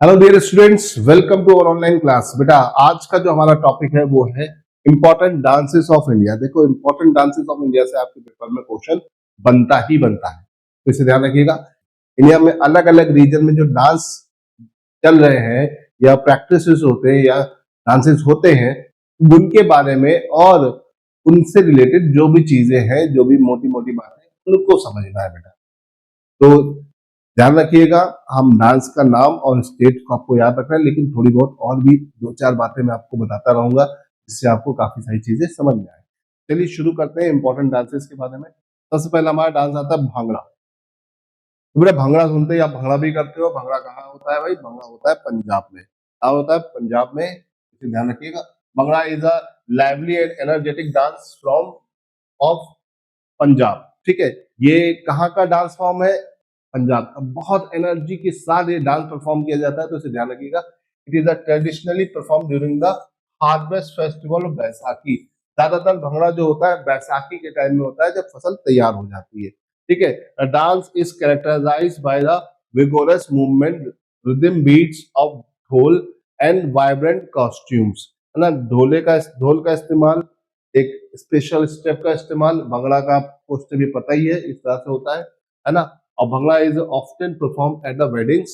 Hello dear students, welcome to our online class. बेटा आज का जो हमारा टॉपिक है वो है इंपॉर्टेंट डांसेस ऑफ इंडिया। देखो, इंपॉर्टेंट डांसेस ऑफ इंडिया से आपके पेपर में क्वेश्चन बनता ही बनता है, तो इसे ध्यान रखिएगा। इंडिया में अलग अलग रीजन में जो डांस चल रहे हैं या प्रैक्टिसेस होते हैं या डांसेस होते हैं, उनके बारे में और उनसे रिलेटेड जो भी चीजें हैं, जो भी मोटी मोटी बातें, उनको समझना है बेटा। तो ध्यान रखिएगा, हम डांस का नाम और स्टेट को आपको याद रखना है, लेकिन थोड़ी बहुत और भी दो चार बातें मैं आपको बताता रहूंगा, जिससे आपको काफी सारी चीजें समझ में आए। चलिए शुरू करते हैं इंपॉर्टेंट डांसेस के बारे में। सबसे पहला हमारा डांस आता है भांगड़ा। तो बेटा भंगड़ा सुनते ही आप भंगड़ा भी करते हो। भंगड़ा कहाँ होता है भाई? भंगड़ा होता है पंजाब में। कहाँ होता है? पंजाब में, इसे ध्यान रखिएगा। Bhangra is a lively and energetic dance from of Punjab. ठीक है, ये कहाँ का डांस फॉर्म है? पंजाब का। बहुत एनर्जी के साथ ये डांस परफॉर्म किया जाता है, तो इसे ध्यान रखिएगा। It is a traditionally perform during the harvest festival of Baisakhi. ज्यादातर भंगड़ा जो होता है बैसाखी के टाइम में होता है, जब फसल तैयार हो जाती है। ठीक है, the dance is characterised by the vigorous movement, rhythm beats of dhol and vibrant costumes. है ना, ढोल का इस्तेमाल, एक स्पेशल स्टेप का इस्तेमाल। भंगड़ा का आपको स्टेप भी पता ही है, इस तरह से होता है ना। और bhangra is often perform at the weddings,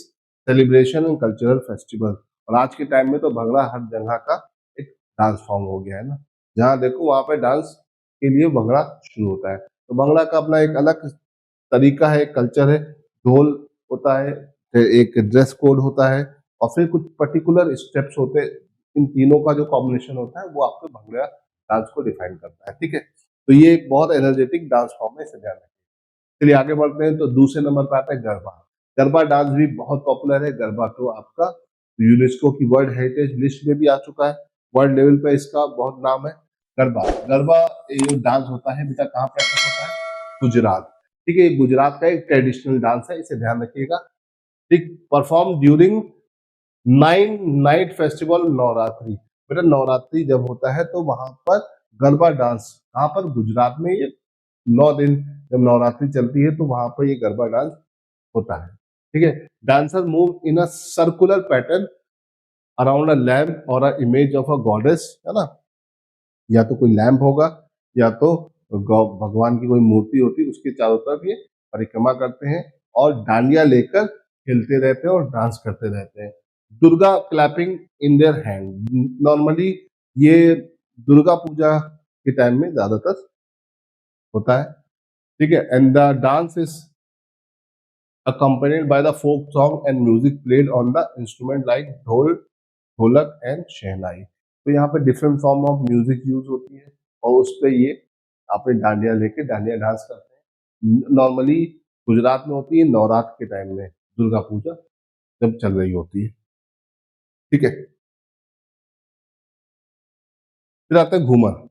celebration and cultural festival. और आज के टाइम में तो भंगड़ा हर जगह का एक डांस फॉर्म हो गया है ना। जहाँ देखो वहां पे डांस के लिए भंगड़ा शुरू होता है। तो भंगड़ा का अपना एक अलग तरीका है, कल्चर है। ढोल होता है, फिर एक ड्रेस कोड होता है, और फिर कुछ पर्टिकुलर स्टेप्स होते हैं। इन तीनों का जो कॉम्बिनेशन होता है वो आपको भंगड़ा डांस को डिफाइन करता है। ठीक है, तो ये एक बहुत एनर्जेटिक डांस फॉर्म है, इसे ध्यान रखें। चलिए आगे बढ़ते हैं। तो दूसरे नंबर पर आता है गरबा। गरबा डांस भी बहुत पॉपुलर है। गरबा तो आपका यूनेस्को की वर्ल्ड हेरिटेज लिस्ट में भी आ चुका है। वर्ल्ड लेवल पे इसका बहुत नाम है। गरबा गरबा ये जो डांस होता है बेटा, कहाँ प्रैक्टिस होता है? गुजरात। ठीक है, ये गुजरात का एक ट्रेडिशनल डांस है, इसे ध्यान रखिएगा। ठीक, perform during 9 night festival Navratri. बेटा नवरात्रि जब होता है तो वहां पर गरबा डांस, कहाँ पर? गुजरात में। ये 9 दिन जब नवरात्रि चलती है तो वहां पर ये गरबा डांस होता है। ठीक है, dancer move in a circular pattern around a lamp और a image of a goddess. है ना, या तो कोई लैम्प होगा या तो भगवान की कोई मूर्ति होती है, उसके चारों तरफ ये परिक्रमा करते हैं और डांडिया लेकर हिलते रहते हैं और डांस करते रहते हैं। Durga clapping in their hand. Normally ये दुर्गा पूजा के टाइम में ज्यादातर होता है। ठीक है, and the dance is accompanied by the folk song and music played on the instrument like ढोल, ढोलक एंड शहनाई। तो यहाँ पे different form of music use होती है और उस पे ये अपने डांडिया लेके डांडिया डांस करते हैं। नॉर्मली गुजरात में होती है नवरात्र के टाइम में, दुर्गा पूजा जब चल रही होती है। ठीक है, फिर आता है घूमर।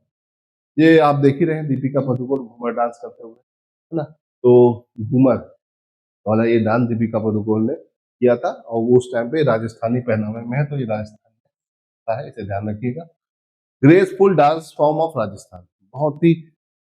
ये आप देख ही रहे हैं, दीपिका पादुकोण घूमर डांस करते हुए, है ना। तो घूमर वाला ये डांस दीपिका पादुकोण ने किया था, और वो उस टाइम पे राजस्थानी पहनावे में है, तो ये राजस्थानी का है, इसे ध्यान रखिएगा। Graceful dance form of Rajasthan. बहुत ही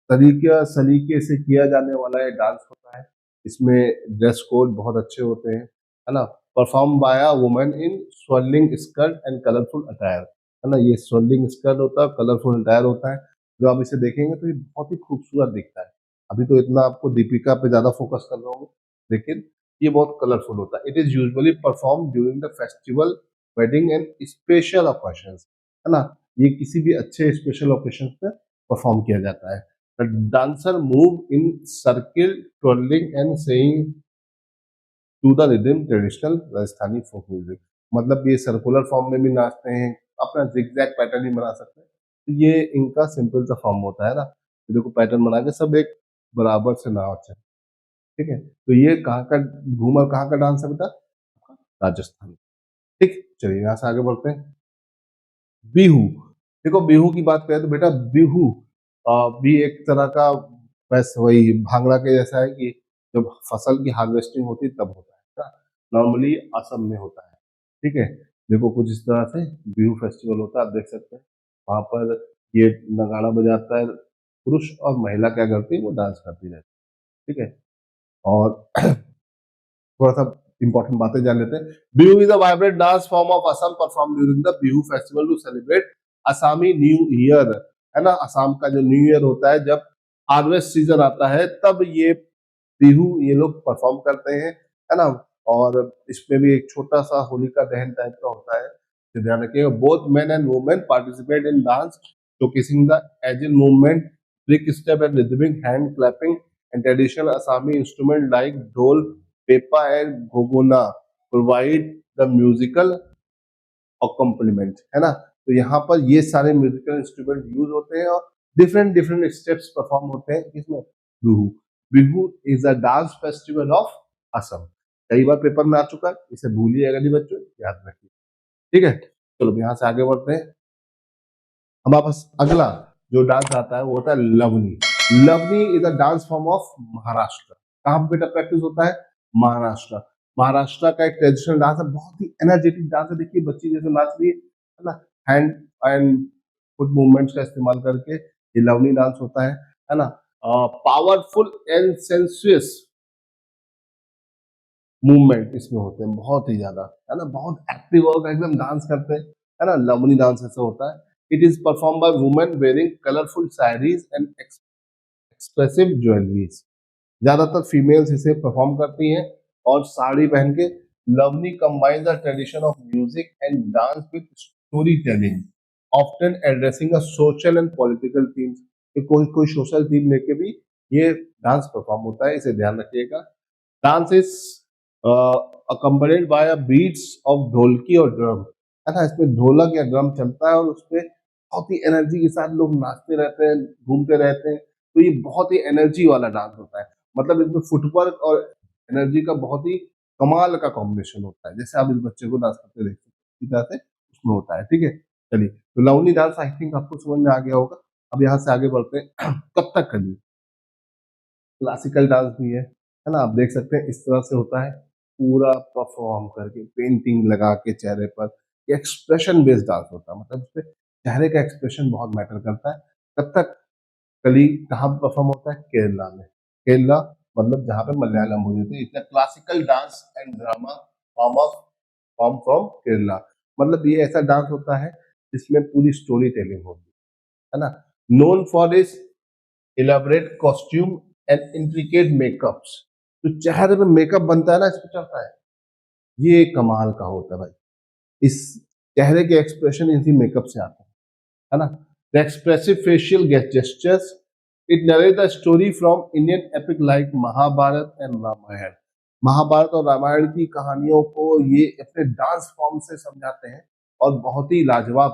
सलीके से किया जाने वाला ये डांस होता है। इसमें ड्रेस कोड बहुत अच्छे होते हैं, है ना। Perform by a woman in swirling skirt and colourful attire. है ना, ये स्वर्लिंग स्कर्ट होता है, कलरफुल अटायर होता है। जो आप इसे देखेंगे तो ये बहुत ही खूबसूरत दिखता है। अभी तो इतना आपको दीपिका पे ज्यादा फोकस कर रहा हूँ, लेकिन ये बहुत कलरफुल होता है। It is usually perform during the festival, wedding and special occasions. है ना, ये किसी भी अच्छे स्पेशल ओकेशन पे परफॉर्म किया जाता है। The dancer move in circle, twirling and saying to the rhythm traditional Rajasthani folk music. मतलब ये सर्कुलर फॉर्म में भी नाचते हैं, अपना जिगजैग पैटर्न ही बना सकते हैं। तो ये इनका सिंपल सा फॉर्म होता है ना। ये देखो पैटर्न बना के सब एक बराबर से नाच है। ठीक है, तो ये कहाँ का घूमर, कहाँ का डांस है बेटा? राजस्थान। ठीक, चलिए यहाँ से आगे बढ़ते हैं। बिहू। देखो बिहू की बात करें तो बेटा बिहू भी एक तरह का, बस वही भांगड़ा के जैसा है कि जब फसल की हार्वेस्टिंग होती है तब होता है। नॉर्मली असम में होता है। ठीक है, देखो कुछ इस तरह से बिहू फेस्टिवल होता है, आप देख सकते हैं। वहां पर ये नगाड़ा बजाता है, पुरुष और महिला क्या करती है, वो डांस करती रहती है। ठीक है, और थोड़ा सा इंपॉर्टेंट बातें जान लेते हैं। Bihu is a vibrant dance form of Assam perform during the Bihu festival to celebrate Assamese new year, है ना। असम का जो न्यू ईयर होता है, जब हार्वेस्ट सीजन आता है, तब ये बिहू ये लोग परफॉर्म करते हैं, है ना। और इसमें भी एक छोटा सा होलिका दहन टाइप का होता है, तो ध्यान रखिएगा। Both men and women participate in dance showcasing the agile movement, break step and rhythmic hand clapping and traditional Assamese instrument like dhol, pepa and gogona provide the musical accompaniment, है ना। तो यहाँ पर ये सारे म्यूजिकल इंस्ट्रूमेंट यूज होते हैं और डिफरेंट डिफरेंट स्टेप्स परफॉर्म होते हैं इसमें। Bihu, Bihu is a dance festival of Assam. कई बार पेपर में आ चुका है, इसे भूलिएगा नहीं बच्चों, याद रखिए, ठीक है। चलो यहाँ से आगे बढ़ते हैं। हमारे पास अगला जो डांस आता है वो होता है lavani. Lavani is a dance form of Maharashtra. कहाँ पे बेटा प्रैक्टिस होता है? महाराष्ट्र। महाराष्ट्र का एक ट्रेडिशनल डांस है, बहुत ही एनर्जेटिक डांस है। देखिए बच्ची जैसे नाच रही है ना, हैंड एंड फुट मूवमेंट्स का इस्तेमाल करके ये लवनी डांस होता है ना। पावरफुल एंड सेंसुअस मूवमेंट इसमें होते हैं बहुत ही ज्यादा, है ना। बहुत एक्टिव होकर एकदम डांस करते हैं, है ना। लवनी डांस ऐसा होता है। It is perform by women wearing colourful saris and expressive jewelleries. ज्यादातर फीमेल्स इसे परफॉर्म करती हैं और साड़ी पहन के। Lavani combines the tradition of music and dance with story telling, often addressing a social and political themes. कोई कोई सोशल थीम लेके भी ये डांस परफॉर्म होता है, इसे ध्यान रखिएगा। Dance is accompanied by a beats of dholki और ड्रम, है ना। इसमें ढोलक या ड्रम चलता है और उसपे बहुत ही एनर्जी के साथ लोग नाचते रहते हैं, घूमते रहते हैं। तो ये बहुत ही एनर्जी वाला डांस होता है, मतलब इसमें फुटवर्क और एनर्जी का बहुत ही कमाल का कॉम्बिनेशन होता है। जैसे आप इस बच्चे को डांस करते देख सकते हैं, इस तरह से उसमें होता है, ठीक है। चलिए, तो लवनी डांस आई थिंक आपको समझ में आ गया होगा। अब यहाँ से आगे बढ़ते हैं। कथकली क्लासिकल डांस भी है ना। आप देख सकते हैं इस तरह से होता है, पूरा परफॉर्म करके पेंटिंग लगा के चेहरे पर। एक्सप्रेशन बेस्ड डांस होता है, मतलब उसपे चेहरे का एक्सप्रेशन बहुत मैटर करता है। कथक कली कहाँ परफॉर्म होता है? केरला में। केरला मतलब जहाँ पे मलयालम बोली जाती है। It's classical dance and drama form from Kerala. मतलब ये ऐसा डांस होता है जिसमें पूरी स्टोरी टेलिंग होती है ना। Known for is elaborate costume and intricate makeups. जो चेहरे पे मेकअप बनता है ना, इस पे चढ़ता है, ये कमाल का होता है भाई। इस चेहरे के एक्सप्रेशन इसी मेकअप से आते हैं, है ना। The expressive facial gestures, it narrate the story from Indian epic like Mahabharata and Ramayana. Mahabharata और रामायण की कहानियों को ये अपने डांस फॉर्म से समझाते हैं और बहुत ही लाजवाब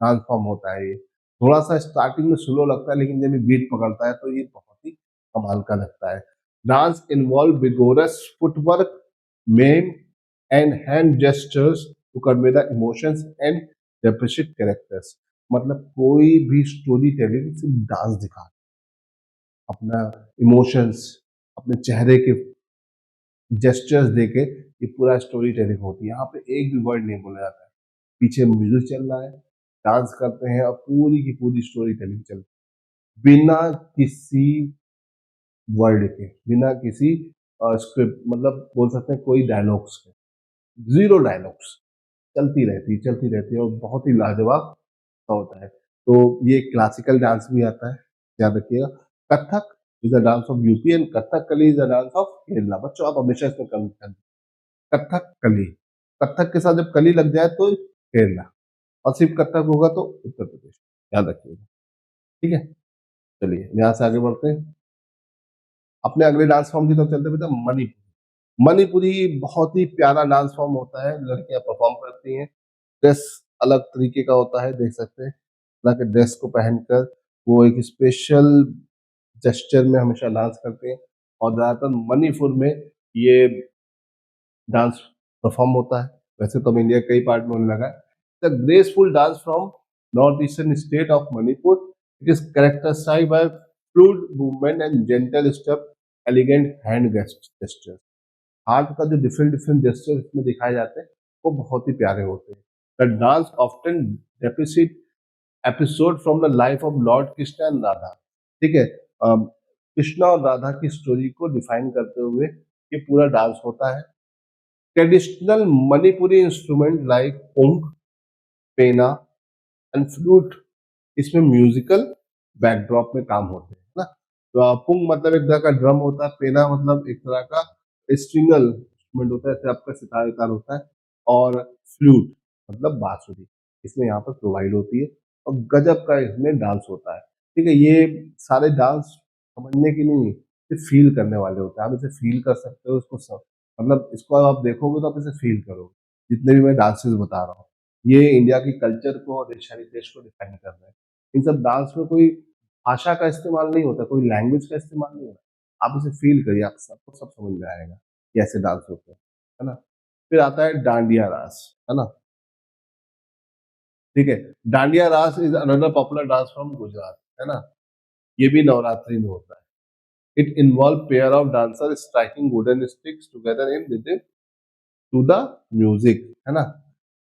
डांस फॉर्म होता है ये। थोड़ा सा स्टार्टिंग में स्लो लगता है, लेकिन जब ये बीट पकड़ता है तो ये बहुत ही कमाल का लगता है। Dance involve vigorous footwork, mime and hand gestures to convey the emotions and depict characters. मतलब कोई भी स्टोरी टेलिंग सिर्फ डांस दिखा, अपना इमोशंस, अपने चेहरे के जेस्चर्स देके ये पूरा स्टोरी टेलिंग होती है। यहाँ पे एक भी वर्ड नहीं बोला जाता है, पीछे म्यूजिक चल रहा है, डांस करते हैं और पूरी की पूरी स्टोरी टेलिंग चलती है बिना किसी वर्ड के, बिना किसी स्क्रिप्ट, मतलब बोल सकते हैं कोई डायलॉग्स के, जीरो डायलॉग्स, चलती रहती है और बहुत ही लाजवाब होता है। तो ये क्लासिकल डांस भी आता है, याद रखिएगा। Kathak is a dance of UP and Kathakali is a dance of Kerala. बच्चों आप हमेशा इसमें कंफ्यूजन, कथक कली, कथक के साथ जब कली लग जाए तो केरला, और सिर्फ कथक होगा तो उत्तर प्रदेश, याद रखिएगा, ठीक है। चलिए यहाँ से आगे बढ़ते हैं, अपने अगले डांस फॉर्म की तरफ चलते हुए मणिपुरी। मणिपुरी बहुत ही प्यारा डांस फॉर्म होता है, लड़कियां परफॉर्म करती हैं। ड्रेस अलग तरीके का होता है, देख सकते हैं तरह के ड्रेस को पहनकर वो एक स्पेशल जेस्चर में हमेशा डांस करते हैं। और ज्यादातर मणिपुर में ये डांस परफॉर्म होता है। वैसे तो इंडिया कई पार्ट में होने लगा है। The graceful dance from north eastern state of Manipur, it is characterised by fluid movement and gentle step, elegant hand gesture. हाथ का जो डिफरेंट डिफरेंट जेस्चर इसमें दिखाए जाते हैं वो बहुत ही प्यारे होते हैं। The dance often depict episode from the life of Lord Krishna and Radha, ठीक है। कृष्णा और राधा की स्टोरी को डिफाइन करते हुए ये पूरा डांस होता है। ट्रेडिशनल मणिपुरी इंस्ट्रूमेंट लाइक पुंग, पेना एंड फ्लूट इसमें म्यूजिकल बैकड्रॉप में काम होते हैं ना। तो पुंग मतलब एक तरह का ड्रम होता है, पेना मतलब एक तरह का स्ट्रिंगल इंस्ट्रूमेंट होता है, जैसे आपका सितार तार होता है, और फ्लूट मतलब बांसुरी इसमें यहाँ पर प्रोवाइड होती है, और गजब का इसमें डांस होता है। ठीक है, ये सारे डांस समझने के लिए नहीं, सिर्फ फील करने वाले होते हैं। आप इसे फील कर सकते हो, इसको सब मतलब इसको आप देखोगे तो आप इसे फील करोगे, जितने भी मैं डांसेस बता रहा हूँ। ये इंडिया की कल्चर को और देश को डिफाइन कर रहे हैं। इन सब डांस में कोई भाषा का इस्तेमाल नहीं होता, कोई लैंग्वेज का इस्तेमाल नहीं होता। आप इसे फील करिए, आप सबको सब समझ में आएगा कि ऐसे डांस होते हैं, है ना। फिर आता है डांडिया रास, है ना। ठीक है, Dandiya Raas is another popular dance from Gujarat, है ना। ये भी नवरात्रि में होता है। It involve pair of dancer striking wooden sticks together in rhythm to the music, है ना।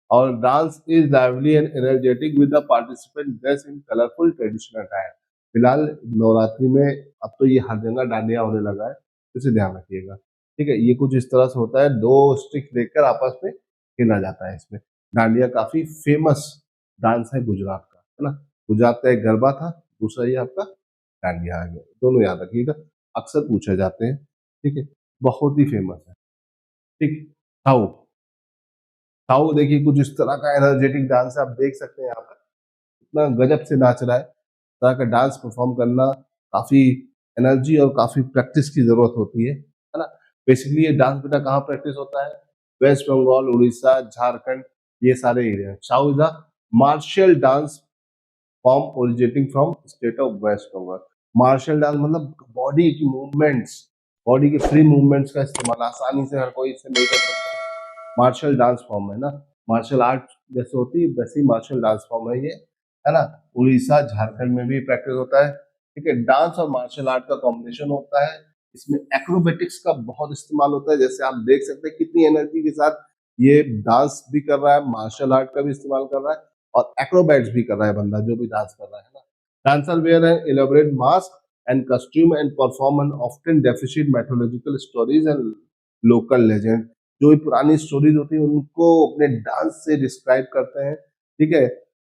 और dance is lively and energetic with the participant dress in colourful traditional attire. फिलहाल नवरात्रि में अब तो ये हर जगह डांडिया होने लगा है, तो इसे ध्यान रखिएगा। ठीक है, ये कुछ इस तरह से होता है, दो स्टिक लेकर आपस में खेला जाता है इसमें। डांडिया काफी फेमस डांस है गुजरात का, है ना। गुजरात का एक गरबा था, दूसरा ये आपका डांडिया आ गया, दोनों याद रखिएगा, अक्सर पूछे जाते हैं। ठीक है, बहुत ही फेमस है। ठीक, छाऊ, छाऊ देखिए कुछ इस तरह का एनर्जेटिक डांस है, आप देख सकते हैं यहाँ पर इतना गजब से नाच रहा है। तरह का डांस परफॉर्म करना काफी एनर्जी और काफी प्रैक्टिस की जरूरत होती है ना। बेसिकली ये डांस बेटा कहाँ प्रैक्टिस होता है? वेस्ट बंगाल, उड़ीसा, झारखंड, ये सारे area. Chhau is a martial dance form originating from state of west Bengal. Martial dance मतलब बॉडी की मूवमेंट्स, बॉडी के फ्री मूवमेंट्स का इस्तेमाल, आसानी से हर कोई इसे नहीं कर सकता। मार्शल डांस फॉर्म है ना, मार्शल आर्ट जैसे होती है वैसे ही मार्शल डांस फॉर्म है ये, है ना। उड़ीसा झारखंड में भी प्रैक्टिस होता है। ठीक है, डांस और मार्शल आर्ट का कॉम्बिनेशन होता है। इसमें एक्रोबेटिक्स का बहुत इस्तेमाल होता है, जैसे आप देख सकते हैं कितनी एनर्जी के साथ ये डांस भी कर रहा है, मार्शल आर्ट का भी इस्तेमाल कर रहा है, और एक्रोबैट्स भी कर रहा है बंदा जो भी डांस कर रहा है ना। Dancer wear an elaborate mask and costume and perform an often deficit mythological stories and local legend. जो भी पुरानी स्टोरीज होती है उनको अपने डांस से डिस्क्राइब करते हैं। ठीक है,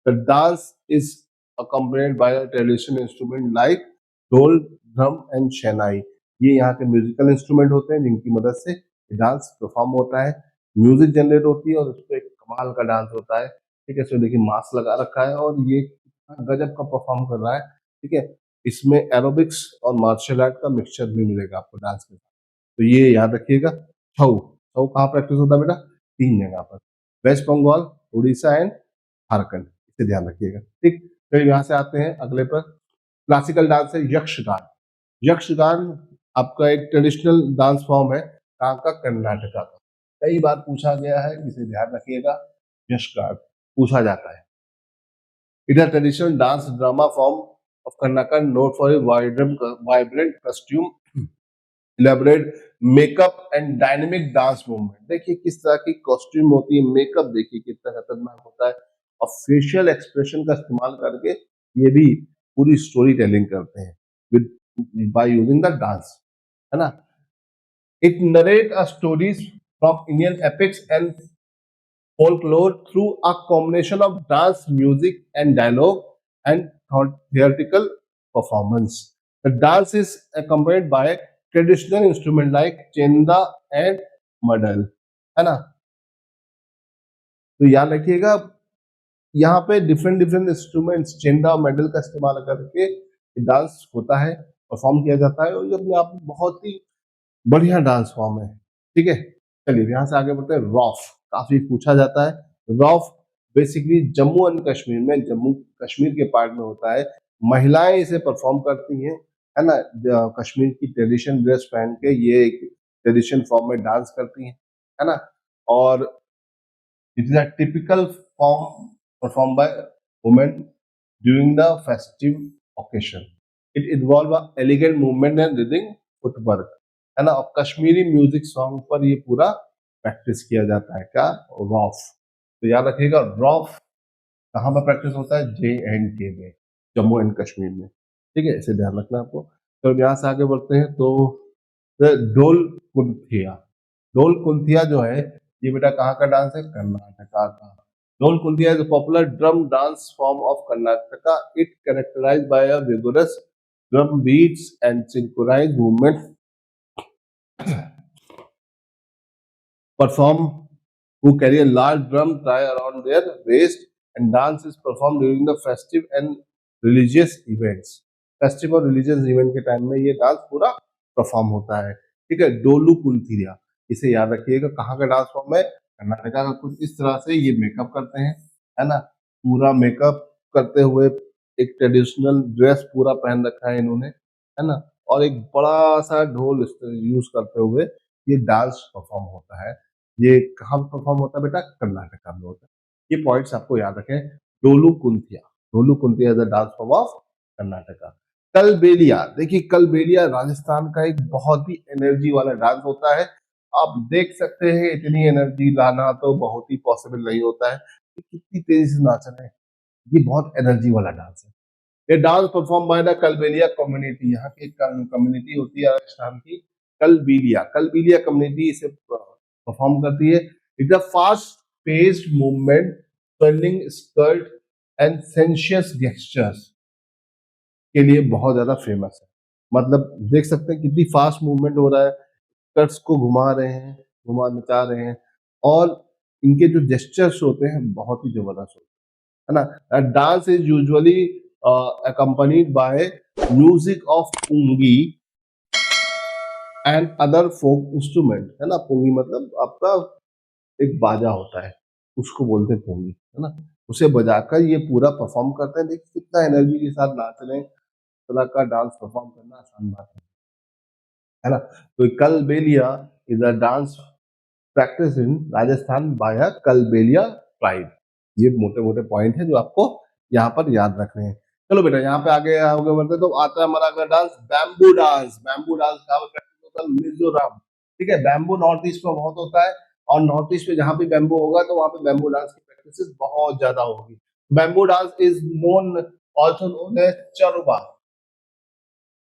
the dance is accompanied by a traditional instrument like ढोल, ड्रम एंड शहनाई। ये यहाँ के म्यूजिकल इंस्ट्रूमेंट होते हैं जिनकी मदद से डांस परफॉर्म होता है, म्यूजिक जनरेट होती है, और उस पर एक कमाल का डांस होता है। ठीक है, इसमें देखिए मास्क लगा रखा है और ये गजब का परफॉर्म कर रहा है। ठीक है, इसमें एरोबिक्स और मार्शल आर्ट का मिक्सचर भी मिलेगा आपको डांस के साथ, तो ये याद रखिएगा। छऊ, छऊ कहाँ प्रैक्टिस होता है बेटा? तीन जगह पर, वेस्ट बंगाल, उड़ीसा एंड झारखंड, इसे ध्यान रखिएगा। ठीक, फिर यहाँ से आते हैं अगले पर। क्लासिकल डांस है यक्षगान। यक्षगान आपका एक ट्रेडिशनल डांस फॉर्म है, कहाँ का? कर्नाटका का। कई बार पूछा गया है, इसे ध्यान रखिएगा, यक्षगान पूछा जाता है। It is a traditional dance drama form of Karnataka known for a vibrant costume, elaborate makeup and dynamic dance movement. देखिए किस तरह की कॉस्ट्यूम होती है, मेकअप देखिए कितना खतरनाक होता है, और फेशियल एक्सप्रेशन का इस्तेमाल करके ये भी पूरी स्टोरी टेलिंग करते हैं with by using the dance, है ना। It narrate a stories from Indian epics and folklore through a combination of dance, music, and dialogue and theatrical performance. The dance is accompanied by traditional instruments like chenda and madal, है ना। तो याद रखिएगा यहाँ पे different different instruments chenda और medal का इस्तेमाल करके डांस होता है, परफॉर्म किया जाता है, और ये अपने आप में बहुत ही बढ़िया डांस फॉर्म है। ठीक है, चलिए यहाँ से आगे बढ़ते हैं। रॉफ काफी पूछा जाता है। Rough basically Jammu and Kashmir में, जम्मू कश्मीर के पार्ट में होता है। महिलाएं इसे परफॉर्म करती हैं, है ना। कश्मीर की ट्रेडिशन ड्रेस पहन के ये एक ट्रेडिशन फॉर्म में डांस करती हैं, है ना। और it is a typical form perform by women during the festive occasion. It involve a elegant movement and writhing footwork, है ना। और कश्मीरी म्यूजिक सॉन्ग पर ये पूरा प्रैक्टिस किया जाता है, क्या? रॉफ। तो याद रखिएगा रॉफ कहाँ पर प्रैक्टिस होता है? JNK में, जम्मू एंड कश्मीर में। ठीक है, इसे ध्यान रखना आपको। तो अब यहाँ से आगे बढ़ते हैं। तो ढोल कुंथिया, ढोल कुंथिया जो है ये बेटा कहाँ का डांस है? कर्नाटका का। Dol Kundiya is a popular drum dance form of Karnataka. It characterized by a vigorous drum beats and synchronized movements performed who carry a large drum tie around their waist, and dance is performed during the festive and religious events. Festive और religious event के time में ये dance पूरा perform होता है। ठीक है, डोलू कुंथिरिया, इसे याद रखिएगा। कहाँ का डांस फॉर्म है? कर्नाटका का। कुछ इस तरह से ये मेकअप करते हैं, है ना, पूरा मेकअप करते हुए एक ट्रेडिशनल ड्रेस पूरा पहन रखा है इन्होंने, है ना, और एक बड़ा सा ढोल यूज करते हुए ये डांस परफॉर्म होता है। ये कहाँ परफॉर्म होता है बेटा? कर्नाटका में होता है। ये पॉइंट्स आपको याद रखें। Dollu Kunitha, Dollu Kunitha is the dance form of Karnataka. Kalbelia, देखिए कलबेलिया राजस्थान का एक बहुत ही एनर्जी वाला डांस होता है। आप देख सकते हैं इतनी एनर्जी लाना तो बहुत ही पॉसिबल नहीं होता है। कितनी तेजी से नाच रहे हैं, ये बहुत एनर्जी वाला डांस है। ये dance perform by the Kalbelia community, यहाँ की कम्युनिटी होती है राजस्थान की, कलबेलिया, कलबेलिया कम्युनिटी इसे परफॉर्म करती है। It's a fast paced movement, swelling skirt and sensuous gestures के लिए बहुत ज्यादा फेमस है। मतलब देख सकते हैं कितनी फास्ट मूवमेंट हो रहा है, स्कर्ट्स को घुमा रहे हैं, घुमा नचा रहे हैं, और इनके जो जेस्चर्स होते हैं बहुत ही जबरदस्त होते हैं, है ना। Dance is usually accompanied by music of pungi and other folk instrument, है ना। पुंगी मतलब आपका एक बाजा होता है, उसको बोलते हैं पुंगी, है ना। उसे बजाकर ये पूरा परफॉर्म करते हैं। देखिए कितना एनर्जी के साथ नाच रहे हैं। इस तरह का डांस परफॉर्म करना आसान बात है ना। तो Kalbelia is a dance practice in Rajasthan by a Kalbelia tribe. ये मोटे मोटे पॉइंट है जो आपको यहाँ पर याद रखने हैं। चलो बेटा यहाँ पे आगे आगे बढ़ते तो आता है हमारा अगला dance, bamboo dance. Bamboo dance कहाँ पर प्रैक्टिस होता है? मिजोरम। ठीक है, बैम्बू नॉर्थ ईस्ट में बहुत होता है, और नॉर्थ ईस्ट में जहाँ भी बैम्बू होगा तो वहाँ पे बैम्बू डांस की प्रैक्टिस बहुत ज्यादा होगी। Bamboo dance is known, also known as Cheraw.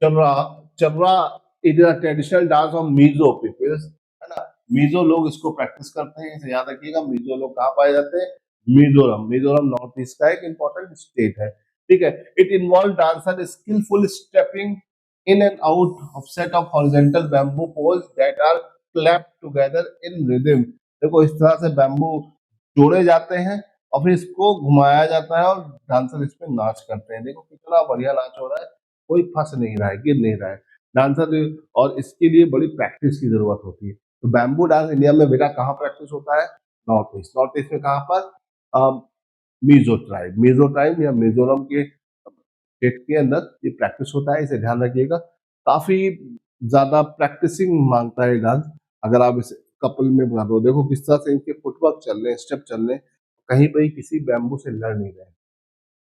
Cheraw, Cheraw is a traditional dance of Mizo peoples, है ना। मीजो लोग इसको प्रैक्टिस करते हैं, इसे याद रखिएगा। मीजो लोग कहाँ पाए जाते हैं? मिजोरम। मिजोरम नॉर्थ ईस्ट का एक इंपॉर्टेंट स्टेट है। ठीक है, it involve dancer skilful stepping in and out of set of horizontal bamboo poles that are clapped together in rhythm. देखो इस तरह से बैम्बू जोड़े जाते हैं और फिर इसको घुमाया जाता है और डांसर इस पे नाच करते हैं। देखो कितना बढ़िया नाच हो रहा है, कोई फंस नहीं रहा है, गिर नहीं रहा है डांसर। और इसके लिए बड़ी प्रैक्टिस की जरूरत होती है। तो बैम्बू डांस इंडिया में बेटा कहाँ प्रैक्टिस होता है? North east. नॉर्थ ईस्ट में कहाँ पर? मिजो ट्राइब, मिजो ट्राइब या मिजोरम के स्टेट के अंदर ये प्रैक्टिस होता है, इसे ध्यान रखिएगा। काफी ज्यादा प्रैक्टिसिंग मांगता है डांस। अगर आप इसे कपल में बना दो, देखो किस तरह से इनके फुटवर्क चल रहे हैं, स्टेप चल रहे हैं, कहीं पर किसी बैम्बू से लड़ नहीं रहे।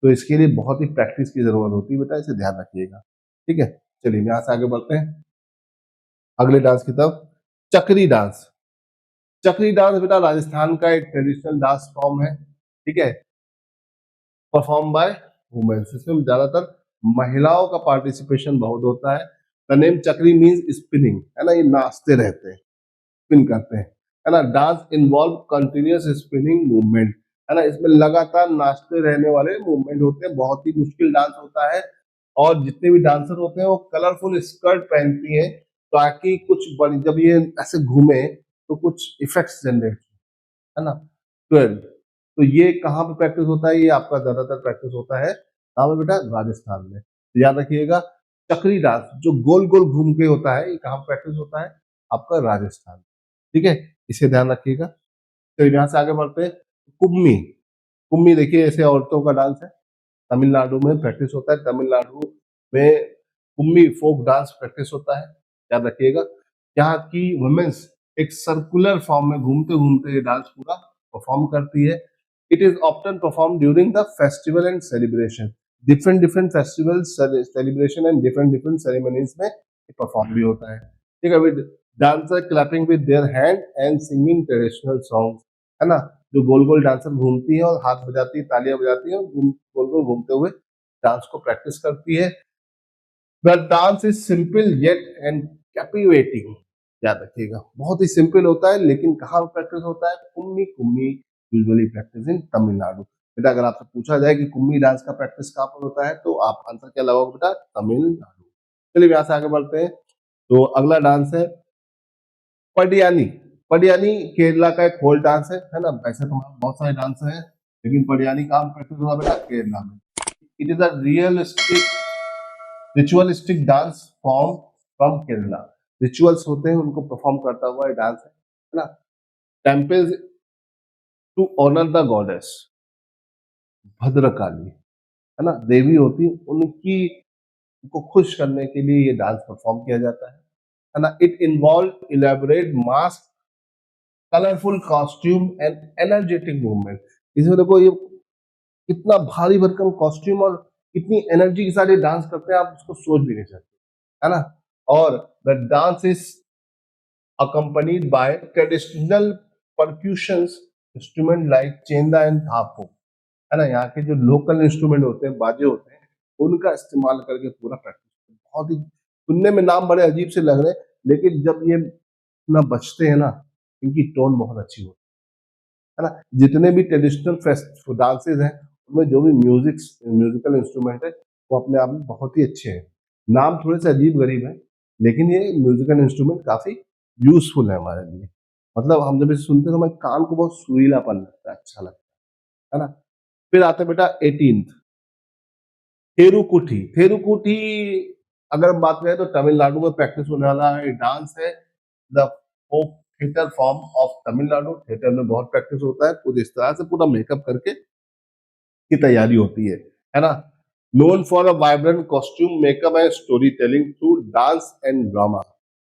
तो इसके लिए बहुत ही प्रैक्टिस की जरूरत होती है बेटा, इसे ध्यान रखिएगा। ठीक है, चलिए यहाँ से आगे बढ़ते हैं अगले डांस की तरफ। चक्री डांस। चक्री डांस बेटा राजस्थान का एक ट्रेडिशनल डांस फॉर्म है। ठीक है, परफॉर्म बाय वुमेन्स। इसमें ज्यादातर महिलाओं का पार्टिसिपेशन बहुत होता है। द नेम चक्री मीन्स स्पिनिंग, है ना, ये नाचते रहते हैं, स्पिन करते हैं, है ना। Dance involve continuous spinning movement, है ना। इसमें लगातार नाचते रहने वाले मूवमेंट होते हैं। बहुत ही मुश्किल डांस होता है, और जितने भी डांसर होते हैं वो कलरफुल स्कर्ट पहनती हैं ताकि कुछ बड़ी, जब ये ऐसे घूमे तो कुछ इफेक्ट्स जनरेट, है ना। 12, तो ये कहाँ पे प्रैक्टिस होता है? ये आपका ज्यादातर प्रैक्टिस होता है कहाँ पे बेटा? राजस्थान में। तो याद रखिएगा चक्री डांस जो गोल गोल घूम के होता है, ये कहाँ प्रैक्टिस होता है? आपका राजस्थान। ठीक है, इसे ध्यान रखिएगा। तो यहाँ से आगे बढ़ते हैं। कुम्मी। कुम्मी देखिए ऐसे औरतों का डांस है, तमिलनाडु में प्रैक्टिस होता है। तमिलनाडु में कुम्मी फोक डांस प्रैक्टिस होता है, याद रखिएगा। यहाँ की वुमेन्स एक सर्कुलर फॉर्म में घूमते घूमते ये डांस पूरा परफॉर्म करती है। It is often perform during the festival and celebration. Different different festival, celebration and different different ceremonies में परफॉर्म भी होता है। ठीक है, with dancer clapping with their hand and singing traditional songs, है ना। जो गोल गोल डांसर घूमती है और हाथ बजाती है, तालियां बजाती है, और गोल गोल घूमते हुए डांस को प्रैक्टिस करती है। The dance is simple yet and captivating. याद रखिएगा। बहुत ही सिंपल होता है, लेकिन कहाँ प्रैक्टिस होता है? Kummi Kummi usually practice in Tamil Nadu. बेटा अगर आपसे पूछा जाए कि कुम्मी डांस का प्रैक्टिस कहाँ पर होता है, तो आप आंसर क्या लगाओगे बेटा? तमिलनाडु। चलिए यहाँ से आगे बढ़ते हैं। तो अगला डांस है पडियानी। पडियानी केरला का एक फोक डांस है ना? वैसे तो बहुत सारे डांस हैं, लेकिन पडियानी का प्रैक्टिस होगा बेटा केरला में। It is a ritualistic dance form from Kerala. Rituals होते हैं, उनको परफॉर्म करता हुआ ये डांस है ना? Temples to honour the goddess Bhadrakali, है ना? देवी होती उनकी को खुश करने के लिए ये डांस परफॉर्म किया जाता है ना? It involve elaborate mask, colourful costume and energetic movement. इसमें देखो ये कितना भारी भरकम कॉस्ट्यूम और कितनी एनर्जी के साथ ये डांस करते हैं, आप उसको सोच भी नहीं सकते, है ना? और the dance is accompanied by traditional percussions instrument like chenda and thappu, है ना? यहाँ के जो लोकल इंस्ट्रूमेंट होते हैं, बाजे होते हैं, उनका इस्तेमाल करके पूरा प्रैक्टिस। बहुत ही सुनने में नाम बड़े अजीब से लग रहे हैं, लेकिन जब ये ना बजते हैं ना, इनकी टोन बहुत अच्छी होती है ना? जितने भी ट्रेडिशनल फेस्ट डांसेस हैं, उनमें जो भी म्यूजिकल इंस्ट्रूमेंट है, वो अपने आप में बहुत ही अच्छे हैं। नाम थोड़े से अजीब गरीब है, लेकिन ये म्यूजिकल इंस्ट्रूमेंट काफी यूजफुल है हमारे लिए। मतलब हम जब इसे सुनते हैं तो हमारे कान को बहुत सुरीलापन लगता है, अच्छा लगता है ना? फिर आते हैं बेटा 18th थेरुकुटी। थेरुकुटी अगर हम बात करें तो तमिलनाडु में प्रैक्टिस होने वाला है डांस है। The folk theatre form of Tamil Nadu. Theatre में बहुत प्रैक्टिस होता है, पूरी इस तरह से पूरा मेकअप करके की तैयारी होती है ना? Known for a vibrant costume makeup and story telling through dance and drama.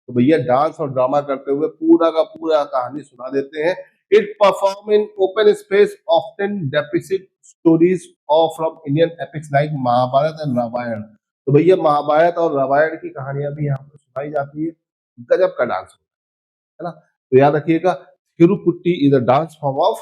तो भैया डांस और ड्रामा करते हुए पूरा का पूरा कहानी सुना देते हैं। It perform in open space often depict stories of from Indian epics like Mahabharata and Ramayana. तो भैया महाभारत और रामायण की कहानियां भी यहाँ पर सुनाई जाती है। गजब का डांस है ना? तो याद रखिएगा, Therukoothu is a dance form of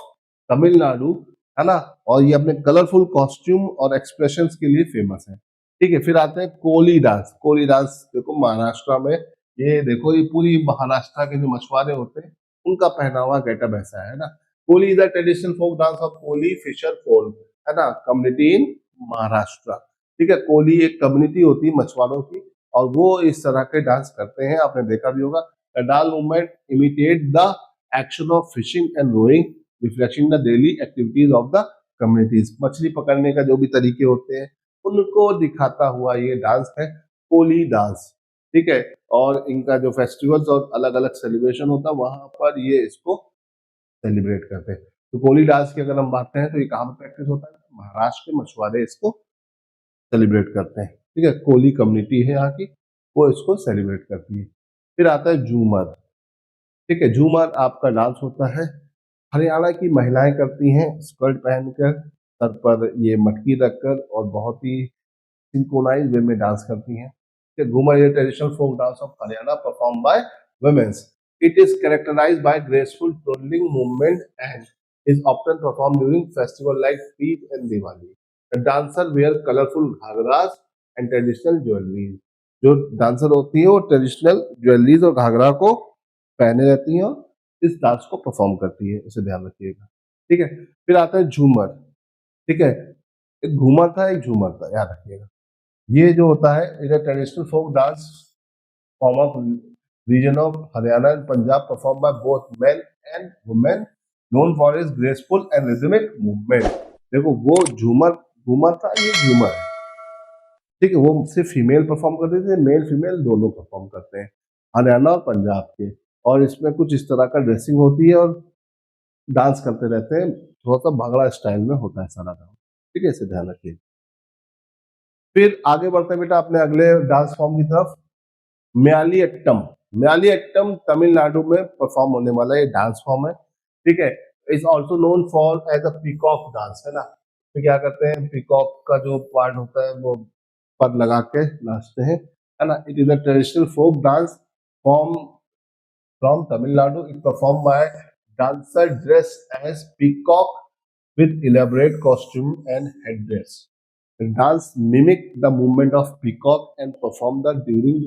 Tamil Nadu, है ना? और ये अपने कलरफुल कॉस्ट्यूम और एक्सप्रेशंस के लिए फेमस है। ठीक है, फिर आते हैं कोली डांस। कोली डांस देखो महाराष्ट्र में, ये देखो ये पूरी महाराष्ट्र के जो मछुआरे होते हैं, उनका पहनावा गेटअप ऐसा है ना? Koli is a traditional folk dance of Koli fisher folk, है ना? Community in Maharashtra. ठीक है, कोली एक कम्युनिटी होती है मछुआरों की, और वो इस तरह के डांस करते हैं, आपने देखा भी होगा। Pedal movement imitate the action of fishing and rowing, reflecting the daily activities of the communities। मछली पकड़ने का जो भी तरीके होते हैं, उनको दिखाता हुआ ये डांस है कोली डांस। ठीक है, और इनका जो फेस्टिवल्स और अलग अलग सेलिब्रेशन होता है, वहां पर ये इसको सेलिब्रेट करते हैं। तो कोली डांस की अगर हम बात करें तो ये कहाँ पर प्रैक्टिस होता है? महाराष्ट्र के मछुआरे इसको सेलिब्रेट करते हैं। ठीक है, कोली कम्युनिटी है यहाँ की, वो इसको सेलिब्रेट करती है। फिर आता है झूमर। ठीक है, झूमर आपका डांस होता है, हरियाणा की महिलाएं करती हैं, स्कर्ट पहनकर, सर पर ये मटकी रखकर, और बहुत ही सिंक्रोनाइज वे में डांस करती हैं। ठीक है, Ghoomar is traditional folk dance of Haryana perform by womens. It is characterised by graceful trolling movement and is often performed during festival like Eid and Diwali. The dancer wear colorful ghagras and traditional jewelry। जो dancer होती है वो traditional jewelleries और घाघरा को पहने रहती हैं और इस डांस को परफॉर्म करती है, इसे ध्यान रखिएगा। ठीक है, फिर आता है झूमर। ठीक है, एक घूमर था एक झूमर था, याद रखिएगा। ये जो होता है it traditional folk dance form of region of Haryana and Punjab perform by both men and women, known for is graceful and rhythmic movement. देखो वो झूमर घूमर था, ये झूमर है। ठीक है, वो सिर्फ फीमेल परफॉर्म करते थे, मेल फीमेल दोनों परफॉर्म करते हैं, हरियाणा और पंजाब के। और इसमें कुछ इस तरह का ड्रेसिंग होती है और डांस करते रहते हैं, थोड़ा सा भांगड़ा स्टाइल में होता है सारा डांस। ठीक है, इसे ध्यान रखिए। फिर आगे बढ़ते हैं बेटा अपने अगले डांस फॉर्म की तरफ, म्यालीअट्टम। म्यालीअट्टम तमिलनाडु में परफॉर्म होने वाला ये डांस फॉर्म है। ठीक है, is also known for as a peacock dance, है ना? तो क्या करते हैं, पीकॉक का जो पार्ट होता है वो पर लगा के नाचते हैं, है ना? It is a traditional folk dance form from Tamil Nadu. It perform by dancer dress as peacock with elaborate costume and headdress. The dance mimic the movement of peacock and perform the during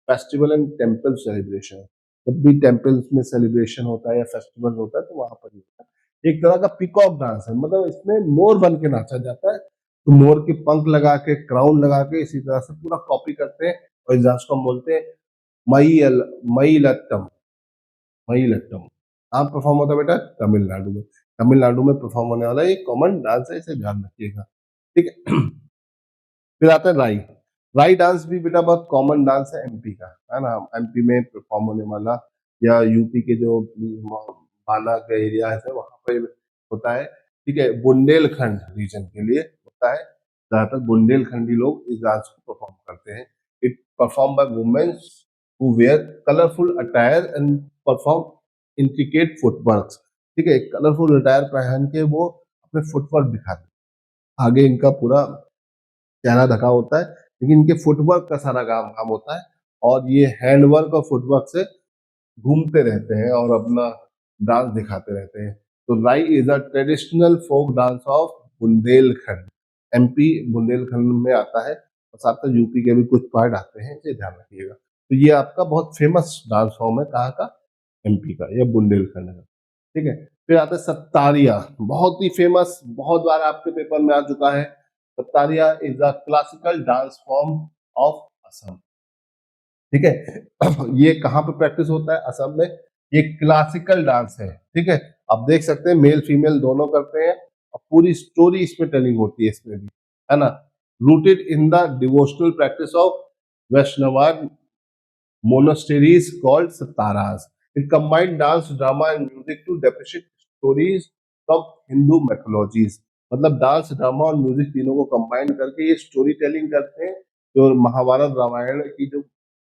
festival and temple celebration. जब भी temples में celebration होता है या festival होता है तो वहां पर ही होता है। एक तरह का पीकॉक डांस है, मतलब इसमें मोर बन के नाचा जाता है, तो मोर के पंख लगा के, क्राउन लगा के, इसी तरह से पूरा कॉपी करते हैं और इस डांस को हम बोलते हैं मई लट्टम। मई लट्टम कहाँ परफॉर्म होता है बेटा? तमिलनाडु में। तमिलनाडु में परफॉर्म होने वाला एक कॉमन डांस है, इसे ध्यान रखिएगा, ठीक है। फिर आता है राई। राई डांस भी बेटा बहुत कॉमन डांस है एमपी का, है ना। एमपी में परफॉर्म होने वाला, या यूपी के जो बाना का एरिया है वहां पर होता है, ठीक है। बुंदेलखंड रीजन के लिए होता है, ज्यादातर बुंदेलखंडी लोग इस डांस को परफॉर्म करते हैं। It perform by womens who wear colourful attire and perform intricate footwork, ठीक है। कलरफुल अटायर पहन के वो अपने फुटवर्क दिखाते हैं। आगे इनका पूरा चेहरा ढका होता है, लेकिन इनके फुटवर्क का सारा काम काम होता है, और ये हैंडवर्क और फुटवर्क से घूमते रहते हैं और अपना डांस दिखाते रहते हैं। तो Rai is a traditional folk dance of Bundelkhand. MP Bundelkhand में आता है, और साथ में यूपी के भी कुछ पार्ट आते हैं, इसे ध्यान रखिएगा। तो ये आपका बहुत फेमस डांस फॉर्म है, कहाँ का? एमपी का, या बुंदेलखंड का, ठीक है। फिर आता है सत्तारिया, बहुत ही फेमस, बहुत बार आपके पेपर में आ चुका है। Sattriya is a classical dance form of Assam, ठीक है। ये कहाँ पे प्रैक्टिस होता है? असम में। ये क्लासिकल डांस है, ठीक है। आप देख सकते हैं मेल फीमेल दोनों करते हैं, और पूरी स्टोरी इसमें टेलिंग होती है इसमें भी, है ना। Rooted in the devotional practice of Vaishnava monasteries called sataras. It combined dance, drama and music to depict stories from Hindu mythologies. मतलब डांस, ड्रामा और म्यूजिक तीनों को कंबाइन करके ये स्टोरी टेलिंग करते हैं, जो महाभारत रामायण की जो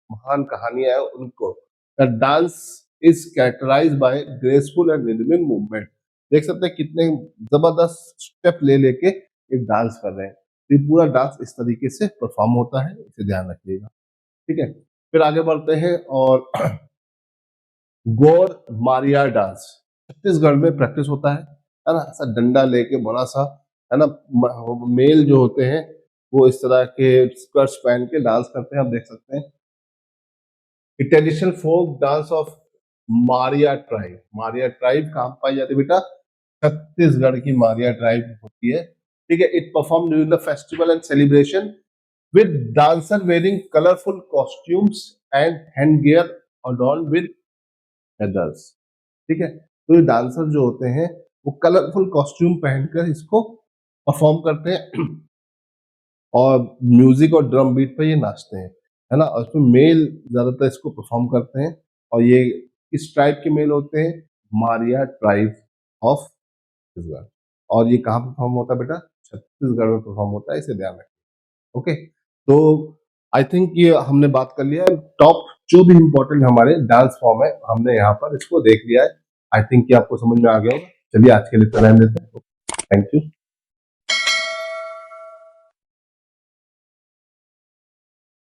महान कहानियां हैं उनको। The dance is characterised by graceful and rhythmic movement. देख सकते हैं कितने जबरदस्त स्टेप ले लेके एक डांस कर रहे हैं। तो ये पूरा डांस इस तरीके से परफॉर्म होता है, इसे ध्यान रखिएगा, ठीक है। फिर आगे बढ़ते हैं, और गौर मारिया डांस छत्तीसगढ़ में प्रैक्टिस होता है ना। ऐसा डंडा लेके बड़ा सा, है ना। मेल जो होते हैं वो इस तरह के स्कर्ट्स पहन के डांस करते हैं, आप देख सकते हैं। Traditional folk dance of Maria tribe. Maria tribe कहाँ पाई जाती है बेटा? छत्तीसगढ़ की मारिया ट्राइब होती है, ठीक है। It perform during the festival and celebration with dancer wearing colorful costumes and handgear adorned with feathers, ठीक है। तो ये डांसर जो होते हैं वो कलरफुल कॉस्ट्यूम पहनकर इसको परफॉर्म करते हैं, और म्यूजिक और ड्रम बीट पे ये नाचते हैं, है ना। और इसमें मेल ज्यादातर इसको परफॉर्म करते हैं, और ये किस ट्राइब के मेल होते हैं? Maria tribe of Chhattisgarh. और ये कहाँ परफॉर्म होता है बेटा? छत्तीसगढ़ में परफॉर्म होता है, इसे ध्यान रखें, ओके। तो आई थिंक ये हमने बात कर लिया है, टॉप जो भी इम्पोर्टेंट हमारे डांस फॉर्म है हमने यहाँ पर इसको देख लिया है। आई थिंक कि आपको समझ में आ गया होगा। चलिए आज के लिए तो रहने देते हैं, थैंक यू।